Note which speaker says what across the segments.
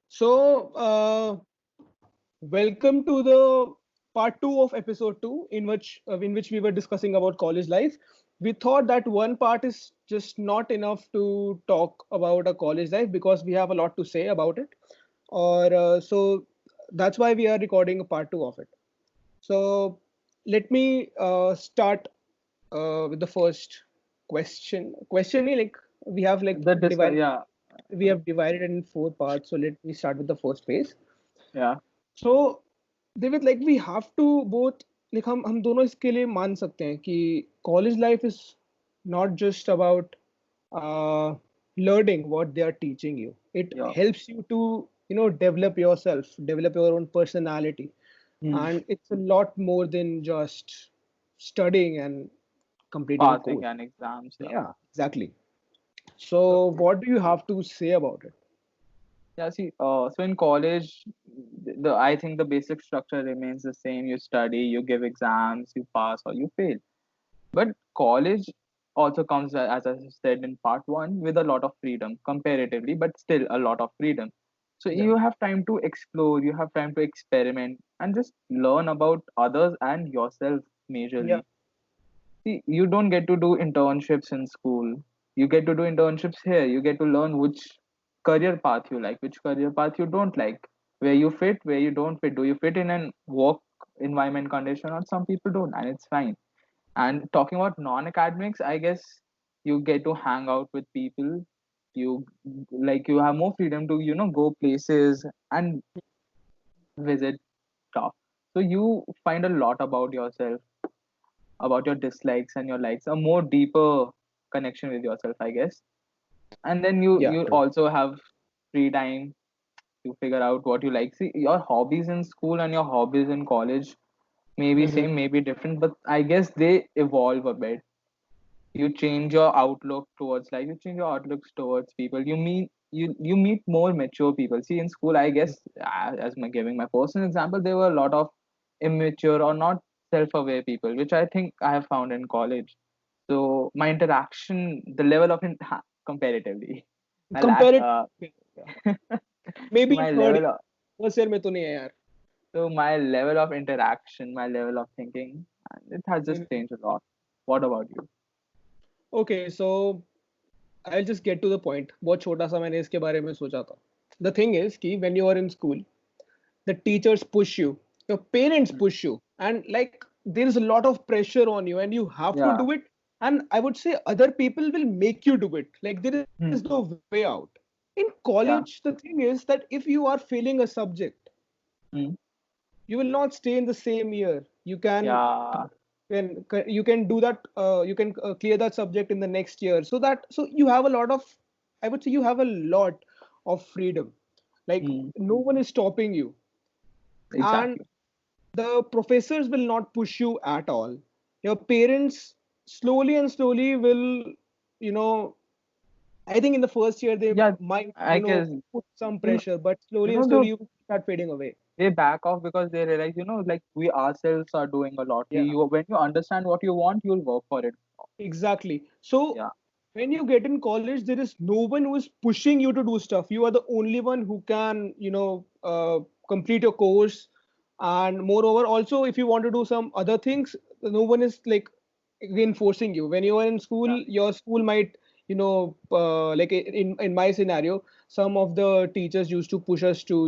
Speaker 1: So, welcome to the part two of episode two, in which we were discussing about college life. We thought that one part is just not enough to talk about a college life because we have a lot to say about it. Or so that's why we are recording a part two of it. So let me start with the first question. Question me like we have like
Speaker 2: The discuss,
Speaker 1: divided
Speaker 2: yeah,
Speaker 1: we have divided it in four parts. So let me start with the first phase.
Speaker 2: yeah,
Speaker 1: So David, like we have to both like हम दोनों इसके लिए मान सकते हैं कि college life is not just about uh, learning what they are teaching you. It
Speaker 2: yeah.
Speaker 1: helps you to develop yourself, develop your own personality,
Speaker 2: Hmm.
Speaker 1: and it's a lot more than just studying and completing a
Speaker 2: Passing
Speaker 1: course.
Speaker 2: and exams, yeah.
Speaker 1: Yeah, exactly. So,
Speaker 2: So,
Speaker 1: what do you have to say about it?
Speaker 2: yeah, see, so in college, the I think the basic structure remains the same. You study, you give exams, you pass or you fail. But college also comes, as I said in part one, with a lot of freedom comparatively, but still a lot of freedom. So
Speaker 1: Yeah,
Speaker 2: you have time to explore, you have time to experiment, and just learn about others and yourself
Speaker 1: yeah,
Speaker 2: majorly. See, you don't get to do internships in school. You get to do internships here. You get to learn which career path you like, which career path you don't like, where you fit, where you don't fit. Do you fit in an work environment condition, or some people don't, and it's fine. And talking about non-academics, I guess you get to hang out with people. You you have more freedom to go places and visit stuff. So you find a lot about yourself, about your dislikes and your likes, a more deeper connection with yourself, I guess. And then you
Speaker 1: yeah,
Speaker 2: you
Speaker 1: true.
Speaker 2: also have free time to figure out what you like. See, your hobbies in school and your hobbies in college may be
Speaker 1: Hmm.
Speaker 2: same, may be different, but I guess they evolve a bit. You change your outlook towards life, you change your outlooks towards people, you meet more mature people. See, in school, I guess, as my giving my personal example, there were a lot of immature or not self-aware people, which I think I have found in college. So my interaction, the level of comparatively, my lack
Speaker 1: Compare it. Maybe in
Speaker 2: my
Speaker 1: third
Speaker 2: level
Speaker 1: year.
Speaker 2: of,
Speaker 1: first year में तो नहीं है यार.
Speaker 2: so my level of interaction, my level of thinking, it has just
Speaker 1: Mhm.
Speaker 2: changed a lot. What about you?
Speaker 1: Okay, so I'll just get to the point. बहुत छोटा सा मैंने इसके बारे में सोचा था. The thing is कि when you are in school, the teachers push you, your parents
Speaker 2: Mm.
Speaker 1: push you, and like there is a lot of pressure on you, and you have to
Speaker 2: Yeah.
Speaker 1: do it. And I would say other people will make you do it. Like there is no
Speaker 2: Hmm.
Speaker 1: way out. In
Speaker 2: Yeah.
Speaker 1: college, the thing is that if you are failing a subject,
Speaker 2: Hmm.
Speaker 1: you will not stay in the same year.
Speaker 2: Yeah.
Speaker 1: You can do that. You can clear that subject in the next year. So you have a lot of, I would say you have a lot of freedom. Like
Speaker 2: Hmm.
Speaker 1: no one is stopping you, and
Speaker 2: Exactly.
Speaker 1: the professors will not push you at all. Your parents slowly and slowly will, you know, I think in the first year they
Speaker 2: Yeah.
Speaker 1: might,
Speaker 2: I guess,
Speaker 1: put some
Speaker 2: you know,
Speaker 1: pressure, but
Speaker 2: you
Speaker 1: slowly and
Speaker 2: know
Speaker 1: slowly
Speaker 2: the
Speaker 1: you start fading away.
Speaker 2: they back off because they realize, like we ourselves are doing a lot.
Speaker 1: Yeah,
Speaker 2: When you understand what you want, you'll work for it.
Speaker 1: exactly. So
Speaker 2: Yeah.
Speaker 1: when you get in college, there is no one who is pushing you to do stuff. You are the only one who can, complete your course. And moreover, also, if you want to do some other things, no one is like reinforcing you. When you are in school,
Speaker 2: Yeah.
Speaker 1: your school might, like in my scenario, some of the teachers used to push us to,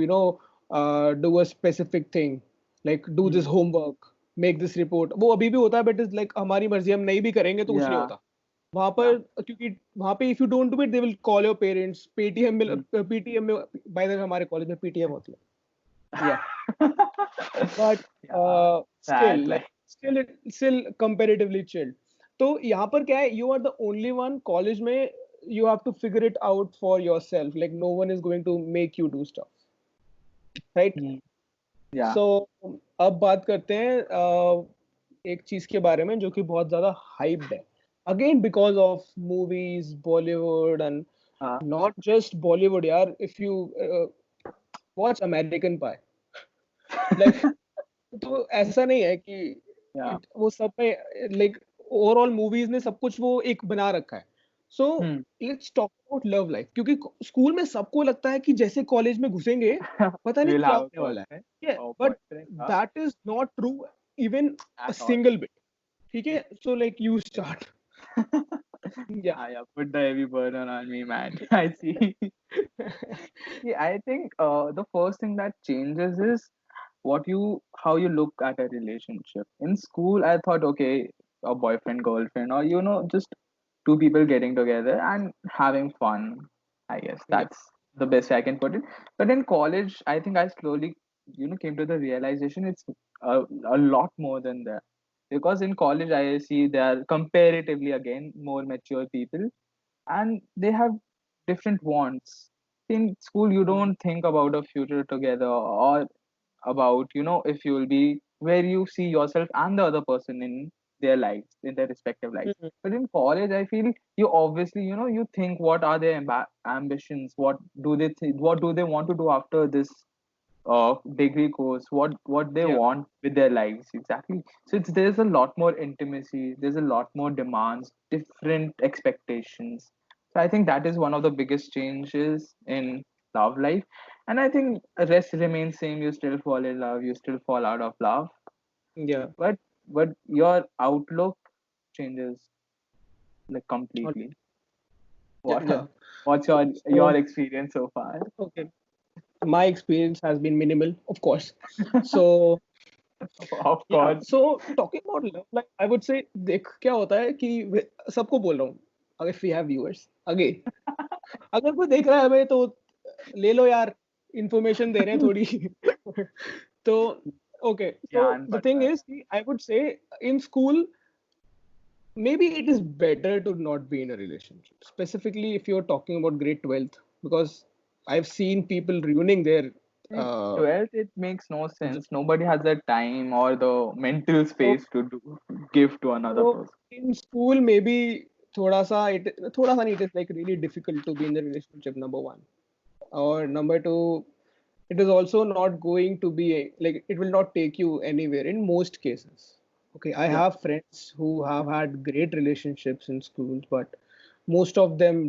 Speaker 1: do a specific thing, like do this
Speaker 2: Hmm.
Speaker 1: homework, make this report. वो अभी भी होता है, but it's like हमारी मर्जी, हम नहीं भी करेंगे तो कुछ नहीं
Speaker 2: Yeah.
Speaker 1: होता वहां
Speaker 2: Yeah.
Speaker 1: पर, क्योंकि वहां पे if you don't do it they will call your parents. PTM में,
Speaker 2: Hmm.
Speaker 1: पीटीएम में, बाय द वे हमारे कॉलेज में पीटीएम होती है. या but
Speaker 2: Yeah.
Speaker 1: Still
Speaker 2: Sad
Speaker 1: like
Speaker 2: life.
Speaker 1: Still comparatively chilled. तो यहाँ पर क्या है, you are the only one college में. You have to figure it out for yourself. Like no one is going to make you do stuff, right?
Speaker 2: Hmm. Yeah.
Speaker 1: सो अब बात करते हैं एक चीज के बारे में जो कि बहुत ज्यादा हाइप्ड है, again because of movies, Bollywood, and
Speaker 2: Uh,
Speaker 1: not just Bollywood यार. If you watch American Pie, like, तो ऐसा नहीं है कि
Speaker 2: yeah.
Speaker 1: वो सब में, लाइक ओवरऑल मूवीज ने सब कुछ वो एक बना रखा है. सो
Speaker 2: Hmm.
Speaker 1: Let's talk about love life, क्योंकि स्कूल में सबको लगता है कि जैसे कॉलेज में घुसेंगे पता नहीं
Speaker 2: We'll
Speaker 1: क्या
Speaker 2: have a
Speaker 1: होने वाला
Speaker 2: girlfriend
Speaker 1: है,
Speaker 2: or
Speaker 1: but
Speaker 2: boyfriend, huh?
Speaker 1: That is not true even a
Speaker 2: At all.
Speaker 1: Single bit. ठीक है, सो लाइक यू स्टार्ट. या.
Speaker 2: I have put the heavy burden on me, man. I see. Yeah, I think the first thing that changes is how you look at a relationship. In school, I thought, okay, a boyfriend, girlfriend, or just two people getting together and having fun. I guess
Speaker 1: Yeah.
Speaker 2: that's the best I can put it. But in college, I think I slowly, came to the realization it's a lot more than that. Because in college, I see they are comparatively again more mature people, and they have different wants. In school, you don't think about a future together, or about if you will be where you see yourself and the other person in their lives, in their respective lives.
Speaker 1: Mhm.
Speaker 2: But in college, I feel you obviously you think what are their ambitions, what do they want to do after this degree course, what they
Speaker 1: Yeah.
Speaker 2: want with their lives exactly. So there's a lot more intimacy, there's a lot more demands, different expectations. So I think that is one of the biggest changes in love life. And I think the rest remains same. You still fall in love, you still fall out of love,
Speaker 1: Yeah.
Speaker 2: but your outlook changes like
Speaker 1: All
Speaker 2: completely.
Speaker 1: right.
Speaker 2: what
Speaker 1: Yeah.
Speaker 2: what's your
Speaker 1: So
Speaker 2: experience so far?
Speaker 1: okay, my experience has been minimal, of course. So
Speaker 2: Of
Speaker 1: yeah,
Speaker 2: course.
Speaker 1: so talking about love, like I would say, देख क्या होता है कि सबको बोल रहा हूँ, अगर we have viewers, अगे अगर कोई देख रहा है हमें तो ले लो यार, इंफॉर्मेशन दे रहे हैं थोड़ी. तो okay, so
Speaker 2: ज्ञान
Speaker 1: the
Speaker 2: पड़
Speaker 1: thing
Speaker 2: रहा है.
Speaker 1: is, I would say in school maybe it is better to not be in a relationship, specifically if you're talking about grade 12th, because I've seen people ruining their
Speaker 2: In
Speaker 1: uh
Speaker 2: 12th, it makes no sense. Nobody has the time or the mental
Speaker 1: so,
Speaker 2: space to give to another
Speaker 1: so
Speaker 2: person.
Speaker 1: in school maybe थोड़ा सा नहीं, it is like really difficult to be in the relationship, number one. Or number two, it is also not going to be like, it will not take you anywhere in most cases. Okay, I
Speaker 2: Yeah,
Speaker 1: have friends who have had great relationships in schools, but most of them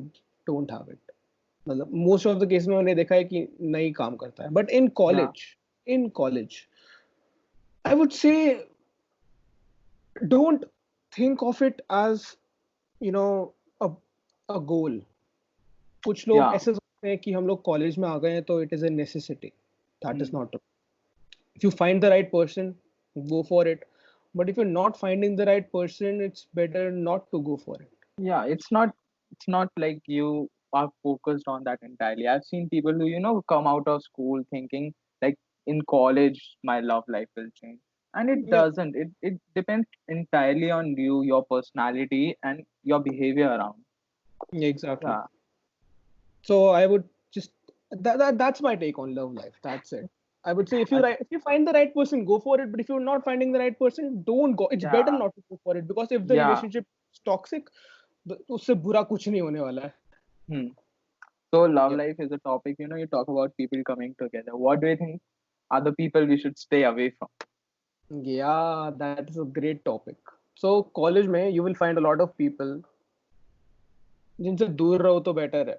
Speaker 1: don't have it. मतलब most of the cases में मैंने देखा है कि नहीं काम करता है. But
Speaker 2: yeah,
Speaker 1: in college, I would say don't think of it as, you know, a a goal. कुछ लोग
Speaker 2: yeah,
Speaker 1: ऐसे सोचते हैं कि हम लोग कॉलेज में आ गए हैं तो it is a necessity. That is
Speaker 2: hmm,
Speaker 1: not true. If you find the right person, go for it. But if you're not finding the right person, it's better not to go for it.
Speaker 2: yeah. It's not like you are focused on that entirely. I've seen people who come out of school thinking like in college my love life will change, and it
Speaker 1: Yeah,
Speaker 2: doesn't. It depends entirely on you, your personality, and your behavior around.
Speaker 1: yeah, exactly.
Speaker 2: Yeah,
Speaker 1: So I would just that's my take on love life. That's it. I would say if you find the right person, go for it. But if you're not finding the right person, don't go. It's better
Speaker 2: yeah,
Speaker 1: not to go for it, because if the
Speaker 2: yeah.
Speaker 1: relationship is toxic, उससे बुरा कुछ नहीं होने वाला है.
Speaker 2: Hmm. So love
Speaker 1: Yep.
Speaker 2: life is a topic, you talk about people coming together. What do you think are the people we should stay away from?
Speaker 1: Yeah, that is a great topic. So college में you will find a lot of people जिनसे दूर रहो तो better है.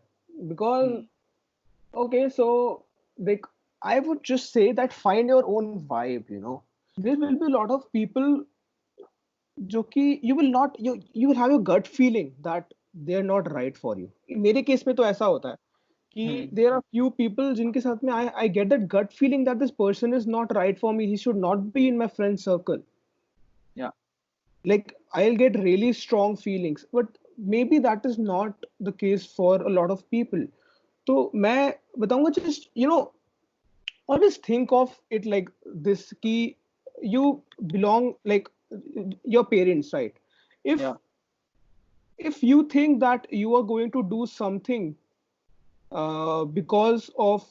Speaker 1: Because
Speaker 2: Hmm.
Speaker 1: okay, so like I would just say that find your own vibe. There will be a lot of people जो कि you will not you will have a gut feeling that they are not right for you. मेरे case में तो ऐसा होता है कि
Speaker 2: Hmm.
Speaker 1: there are few people जिनके साथ में I get that gut feeling that this person is not right for me. He should not be in my friend circle.
Speaker 2: Yeah.
Speaker 1: Like I'll get really strong feelings, but maybe that is not the case for a lot of people. तो मैं बताऊंगा, just always think of it like this, कि you belong, like your parents, right? if
Speaker 2: Yeah.
Speaker 1: if you think that you are going to do something because of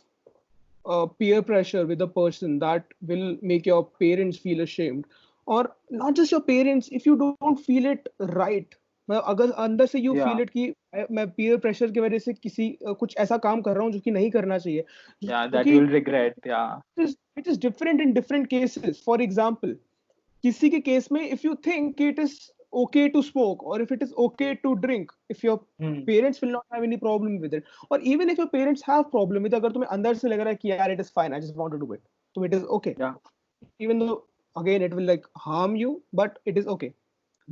Speaker 1: peer pressure with a person that will make your parents feel ashamed, or not just your parents, if you don't feel it right, अगर अंदर से you feel
Speaker 2: Yeah.
Speaker 1: it कि मैं peer pressure की वजह से किसी कुछ ऐसा काम कर रहा हूँ जो कि नहीं करना चाहिए,
Speaker 2: Yeah.
Speaker 1: जो
Speaker 2: That
Speaker 1: कि
Speaker 2: you'll regret. Yeah.
Speaker 1: it is different in different cases. For example, किसी के केस में if you think it is okay to smoke, or if it is okay to drink, if your
Speaker 2: Hmm.
Speaker 1: parents will not have any problem with it, or even if your parents have problem with it, अगर तुम्हें अंदर से लग रहा है कि यार it is fine, I just want to do it, so it is okay,
Speaker 2: Yeah.
Speaker 1: even though again it will like harm you, but it is okay.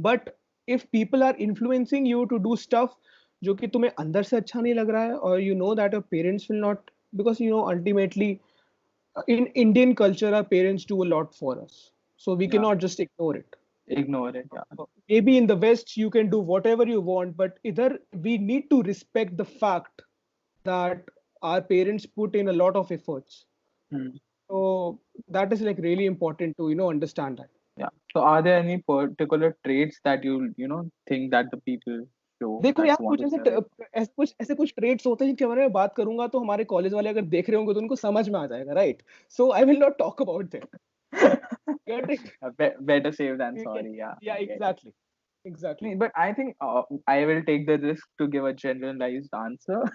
Speaker 1: But if people are influencing you to do stuff जो कि तुम्हें अंदर से अच्छा नहीं लग रहा है, or you know that your parents will not, because you know ultimately in Indian culture our parents do a lot for us, so we
Speaker 2: Yeah.
Speaker 1: cannot just ignore it.
Speaker 2: Ignore it. Yeah.
Speaker 1: Maybe in the West you can do whatever you want, but either we need to respect the fact that our parents put in a lot of efforts.
Speaker 2: Hmm.
Speaker 1: So that is like really important to understand that.
Speaker 2: Yeah. So are there any particular traits that you think that the people show
Speaker 1: देखो
Speaker 2: that
Speaker 1: यार,
Speaker 2: you want
Speaker 1: कुछ
Speaker 2: to stay away from?
Speaker 1: ऐसे कुछ trades होते हैं जिनके बारे में बात करूंगा तो हमारे कॉलेज वाले अगर देख रहे होंगे तो उनको समझ में आ जाएगा, right? So I will not talk about them, get it?
Speaker 2: Better safe than sorry. Yeah,
Speaker 1: या
Speaker 2: I get it.
Speaker 1: Exactly, exactly.
Speaker 2: But I think I will take the risk to give a generalized answer. I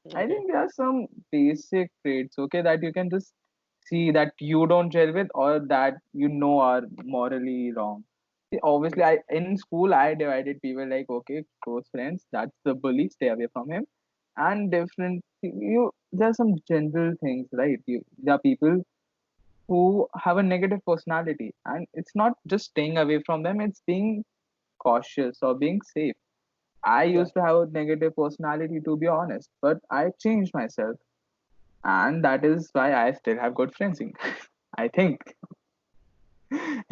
Speaker 1: Okay.
Speaker 2: think there are some basic traits, okay, that you can just see that you don't gel with or that are morally wrong. See, obviously, I in school I divided people like, okay, close friends, that's the bully, stay away from him, and different there are some general things, right? There are people who have a negative personality, and it's not just staying away from them; it's being cautious or being safe. I
Speaker 1: Yeah.
Speaker 2: used to have a negative personality, to be honest, but I changed myself, and that is why I still have good friends. I think,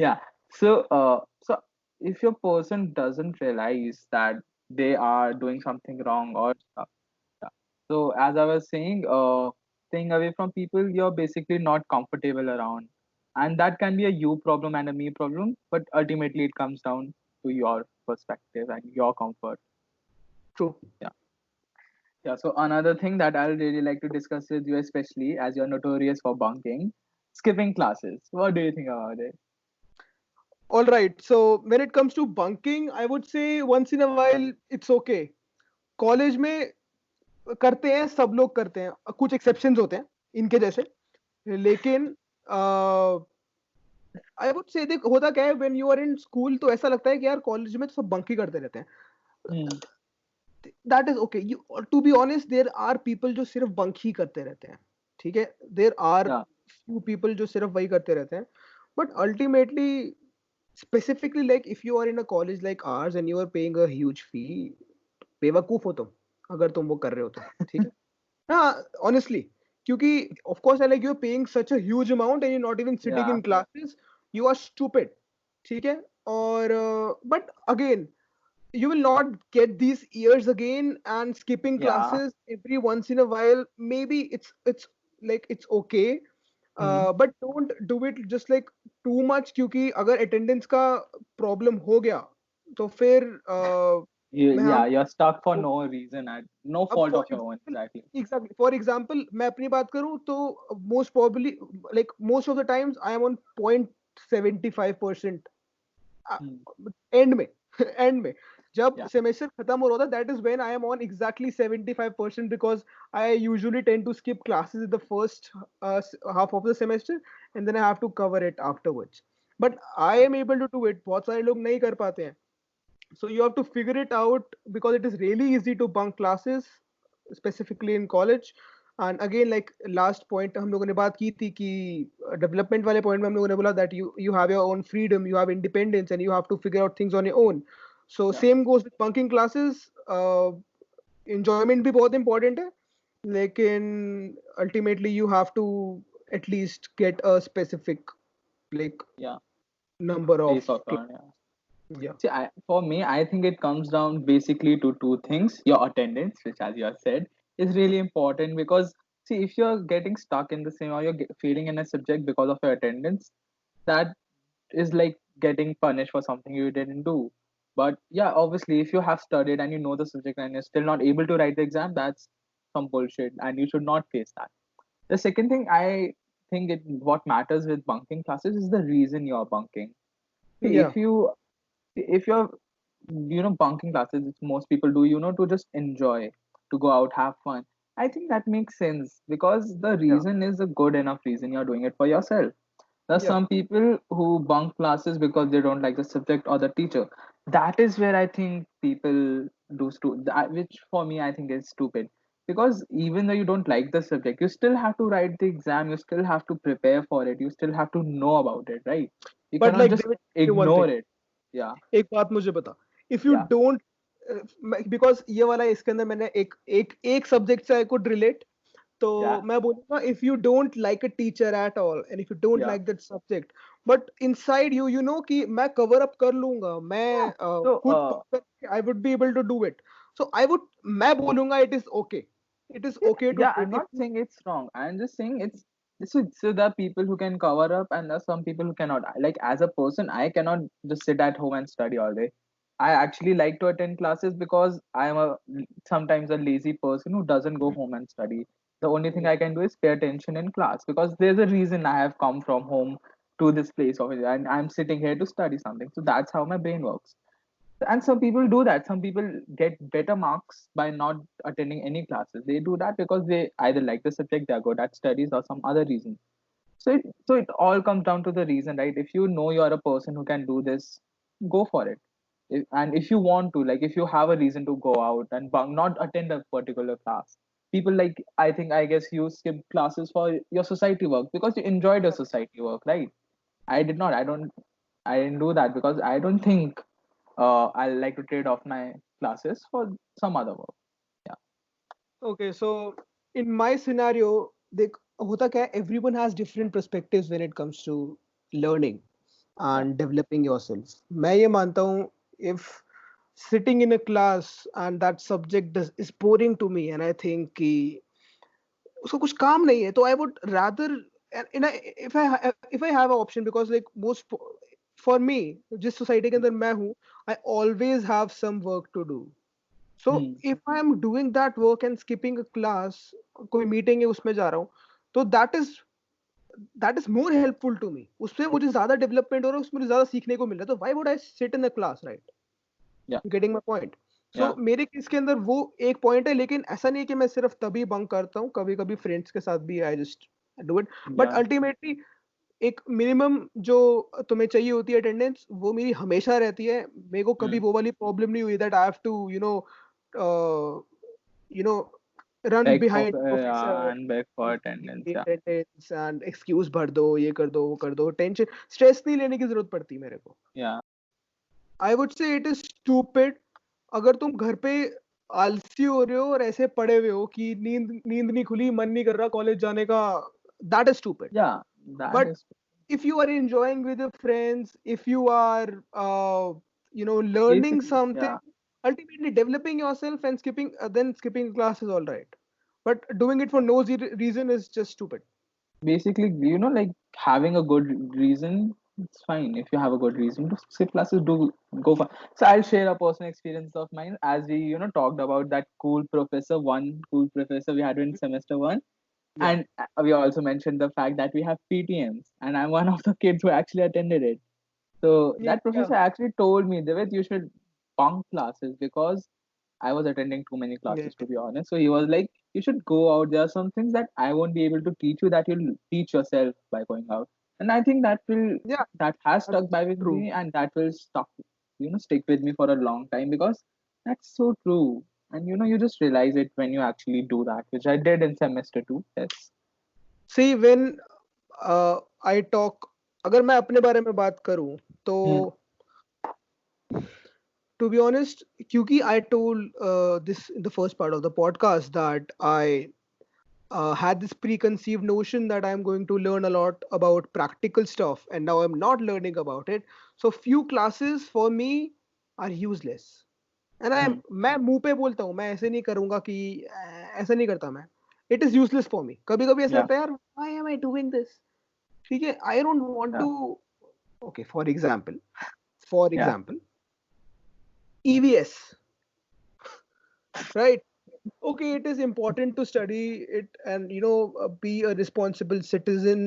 Speaker 2: yeah. So if your person doesn't realize that they are doing something wrong or stuff, yeah. So as I was saying, staying away from people you're basically not comfortable around, and that can be a you problem and a me problem, but ultimately it comes down to your perspective and your comfort.
Speaker 1: True.
Speaker 2: Yeah. Yeah, so another thing that I'll really like to discuss with you, especially as you're notorious for bunking, skipping classes. What do you think about it?
Speaker 1: All right. So when it comes to bunking, I would say once in a while it's okay. College में करते हैं, सब लोग करते हैं, कुछ exceptions होते हैं इनके जैसे, लेकिन आई वुड से देख होता क्या है, when you are in school तो ऐसा लगता है कि यार कॉलेज में तो सब बंक ही करते रहते हैं.
Speaker 2: Hmm.
Speaker 1: That is okay. You to be honest, there are people जो सिर्फ बंक ही करते रहते हैं, ठीक है? There are
Speaker 2: Yeah.
Speaker 1: Few people जो सिर्फ वही करते रहते हैं, but ultimately specifically like if you are in a college like ours and you are paying a huge fee, बेवकूफ हो तुम अगर तुम वो कर रहे हो तो, ठीक है? हाँ, honestly, क्योंकि of course like you're paying such a huge amount and you're not even sitting
Speaker 2: Yeah.
Speaker 1: in classes, you are stupid, ठीक है? और but again, you will not get these years again, and skipping
Speaker 2: Yeah.
Speaker 1: classes every once in a while, maybe it's like it's okay,
Speaker 2: Hmm.
Speaker 1: but don't do it just like too much, क्योंकि अगर attendance का problem हो गया तो फिर मैं
Speaker 2: Yeah,
Speaker 1: हम
Speaker 2: you're stuck for no reason and no
Speaker 1: अब
Speaker 2: fault
Speaker 1: for
Speaker 2: of your own, exactly.
Speaker 1: Example मैं अपनी बात करूं तो most probably like most of the times I am on 0.75%
Speaker 2: Hmm.
Speaker 1: End में एंड में जब
Speaker 2: Yeah.
Speaker 1: सेमेस्टर खत्म हो रहा था, that is when I am on exactly 75%, because I usually tend to skip classes in the first half of the semester and then I have to cover it afterwards. But I am able to do it, बहुत सारे लोग नहीं कर पाते हैं. So you have to figure it out, because it is really easy to bunk classes, specifically in college. And again, like last point हम लोगों ने बात की थी कि development वाले point में हम लोगों ने बोला that you have your own freedom, you have independence, and you have to figure out things on your own. So
Speaker 2: Yeah.
Speaker 1: same goes with bunking classes. Enjoyment भी बहुत important है, लेकिन ultimately you have to at least get a specific like
Speaker 2: Yeah.
Speaker 1: number of
Speaker 2: Place of turn. Yeah.
Speaker 1: yeah.
Speaker 2: See, for me, I think it comes down basically to two things. Your attendance, which, as you have said, is really important because, see, if you're getting stuck in the same or you're failing in a subject because of your attendance, that is like getting punished for something you didn't do. But yeah, obviously, if you have studied and you know the subject and you're still not able to write the exam, that's some bullshit and you should not face that. The second thing I think what matters with bunking classes is the reason you're bunking. See,
Speaker 1: Yeah.
Speaker 2: if you're bunking classes, which most people do, to just enjoy, to go out, have fun, I think that makes sense because the
Speaker 1: Yeah.
Speaker 2: reason is a good enough reason. You're doing it for yourself. There's
Speaker 1: Yeah.
Speaker 2: some people who bunk classes because they don't like the subject or the teacher. that is where I think people which for me I think is stupid. Because even though you don't like the subject, you still have to write the exam, you still have to prepare for it, you still have to know about it, right? You
Speaker 1: But
Speaker 2: cannot
Speaker 1: like
Speaker 2: just
Speaker 1: David, one
Speaker 2: ignore
Speaker 1: thing,
Speaker 2: it. Yeah,
Speaker 1: एक बात मुझे बता, if you
Speaker 2: yeah,
Speaker 1: don't, because ये वाला इसके अंदर मैंने एक एक एक सब्जेक्ट से I could relate, तो
Speaker 2: yeah,
Speaker 1: मैं बोलूंगा if you don't like a teacher at all and if you don't
Speaker 2: yeah,
Speaker 1: like that subject, but inside you you know कि मैं cover up कर लूंगा,
Speaker 2: yeah.
Speaker 1: मैं
Speaker 2: So
Speaker 1: खुद I would be able to do it, so I would, मैं बोलूंगा it is okay, it is
Speaker 2: yeah,
Speaker 1: okay to
Speaker 2: yeah,
Speaker 1: do it
Speaker 2: I'm
Speaker 1: if
Speaker 2: not
Speaker 1: you,
Speaker 2: saying it's wrong. I'm just saying so there are people who can cover up and there are some people who cannot. Like as a person, I cannot just sit at home and study all day. I actually like to attend classes because I am a sometimes a lazy person who doesn't go home and study. The only thing
Speaker 1: yeah.
Speaker 2: I can do is pay attention in class because there's a reason I have come from home to this place of it and I'm sitting here to study something. So that's how my brain works. And some people do that. Some people get better marks by not attending any classes. They do that because they either like the subject, they're good at studies, or some other reason. So it all comes down to the reason, right? If you know you're a person who can do this, go for it. And if you want to, like if you have a reason to go out and not attend a particular class, people like, I guess you skip classes for your society work because you enjoyed your society work, right? I did not. I didn't do that because I don't think I like to trade off my classes for some other work. Yeah.
Speaker 1: Okay, so in my scenario, देख होता क्या है, everyone has different perspectives when it comes to learning
Speaker 2: Yeah.
Speaker 1: and developing yourself. मैं ये मानता हूँ, if sitting in a class and that subject is boring to me and I think कि उसको कुछ काम नहीं है, तो I would rather, and if I have an option, because like most for me, जिस society के अंदर मैं हूँ, I always have some work to do. So
Speaker 2: Hmm.
Speaker 1: if I am doing that work and skipping a class, कोई meeting है उसमें जा रहा हूँ, तो that is more helpful to me. उसमें मुझे ज़्यादा डेवलपमेंट हो रहा है, उसमें मुझे ज़्यादा सीखने को मिल रहा है, तो why would I sit in a class, right?
Speaker 2: Yeah.
Speaker 1: You getting my point? So
Speaker 2: Yeah.
Speaker 1: मेरे केस के अंदर वो एक पॉइंट है, लेकिन ऐसा नहीं है कि मैं सिर्फ तभी बंक करता हूँ, कभी कभी फ्रेंड्स के साथ भी I just do it, but
Speaker 2: Yeah.
Speaker 1: Ultimately एक मिनिमम जो तुम्हें चाहिए होती है अटेंडेंस, वो मेरी हमेशा रहती है, मेरे को कभी
Speaker 2: Hmm.
Speaker 1: वो वाली प्रॉब्लम नहीं हुई that I have to you know run
Speaker 2: Beg for
Speaker 1: behind
Speaker 2: yeah,
Speaker 1: professor,
Speaker 2: and beg for attendance. Yeah.
Speaker 1: Attendance and excuse भर दो, ये कर दो, वो कर दो, टेंशन स्ट्रेस नहीं लेने की जरूरत पड़ती मेरे को.
Speaker 2: Yeah.
Speaker 1: I would say it is stupid अगर तुम घर पे आलसी हो रहे हो और ऐसे पड़े हुए हो कि नींद नींद नहीं खुली, मन नहीं कर रहा कॉलेज जाने का, that is stupid.
Speaker 2: Yeah. That
Speaker 1: But
Speaker 2: is.
Speaker 1: if you are enjoying with your friends, if you are learning
Speaker 2: Basically,
Speaker 1: something,
Speaker 2: yeah.
Speaker 1: ultimately developing yourself and then skipping class is all right, but doing it for no reason is just stupid.
Speaker 2: Basically, like having a good reason, it's fine. If you have a good reason to skip classes, do go for. So I'll share a personal experience of mine as we, talked about that cool professor we had in semester one.
Speaker 1: Yeah,
Speaker 2: And we also mentioned the fact that we have PTMs, and I'm one of the kids who actually attended it. So
Speaker 1: yeah,
Speaker 2: that
Speaker 1: yeah,
Speaker 2: professor actually told me, David, you should bunk classes because I was attending too many
Speaker 1: yeah,
Speaker 2: classes to be honest. So he was like, you should go out. There are some things that I won't be able to teach you that you'll teach yourself by going out. And I think
Speaker 1: yeah,
Speaker 2: that has stuck
Speaker 1: that's
Speaker 2: by with
Speaker 1: true.
Speaker 2: me and that will stick with me for a long time because that's so true. And you just realize it when you actually do that, which I did in semester two. Yes.
Speaker 1: See, when I talk, अगर मैं अपने बारे में बात करूं, तो
Speaker 2: Hmm.
Speaker 1: to be honest, क्योंकि I told this in the first part of the podcast that I had this preconceived notion that I'm going to learn a lot about practical stuff, and now I'm not learning about it. So few classes for me are useless. And
Speaker 2: Hmm.
Speaker 1: मैं मुंह पे बोलता हूँ, मैं ऐसे नहीं करूंगा कि ऐसा नहीं करता मैं. It is useless for me. कभी कभी ऐसा
Speaker 2: Yeah.
Speaker 1: लगता है यार, why am I doing this? ठीक है, I don't want
Speaker 2: Yeah.
Speaker 1: to. Okay, for
Speaker 2: Yeah.
Speaker 1: example, EVS, right? Okay, it is important to study it and be a responsible citizen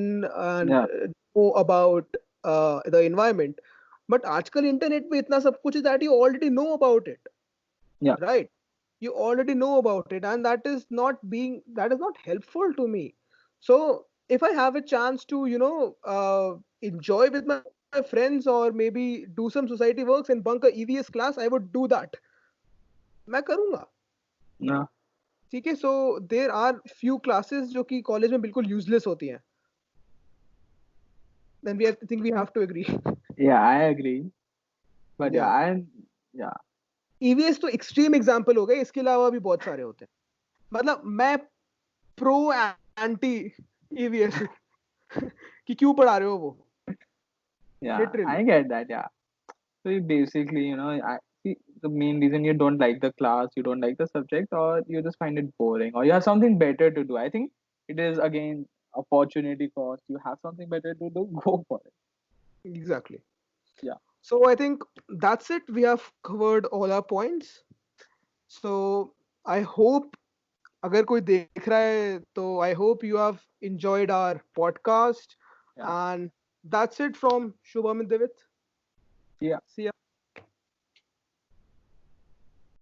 Speaker 1: and
Speaker 2: Yeah.
Speaker 1: know about the environment. But आजकल internet पे इतना सब कुछ है that you already know about it,
Speaker 2: Yeah.
Speaker 1: right? You already know about it, and that is not helpful to me. So if I have a chance to enjoy with my friends, my friends or maybe do some society works and bunk a EVS class, I would do that. मैं करूँगा.
Speaker 2: Yeah.
Speaker 1: ठीक है. So there are few classes जो कि college में बिल्कुल useless होती हैं. Then I think we have to agree.
Speaker 2: Yeah, I agree. But yeah,
Speaker 1: Yeah.
Speaker 2: yeah.
Speaker 1: EVS तो एक्सट्रीम एग्जांपल हो गए. इसके अलावा भी बहुत सारे होते हैं. मतलब मैं प्रो एंटी EVS कि क्यों पढ़ा रहे हो वो.
Speaker 2: Yeah,
Speaker 1: Literally.
Speaker 2: I get that. Yeah. So you basically, I see the main reason you don't like the class, you don't like the subject, or you just find it boring, or you have something better to do. I think it is again opportunity cost. You have something better to do, go for it.
Speaker 1: Exactly.
Speaker 2: Yeah.
Speaker 1: So I think that's it. We have covered all our points. So I hope अगर कोई देख रहा है तो I hope you have enjoyed our podcast.
Speaker 2: Yeah.
Speaker 1: And that's it from Shubham and Divit.
Speaker 2: Yeah.
Speaker 1: See ya.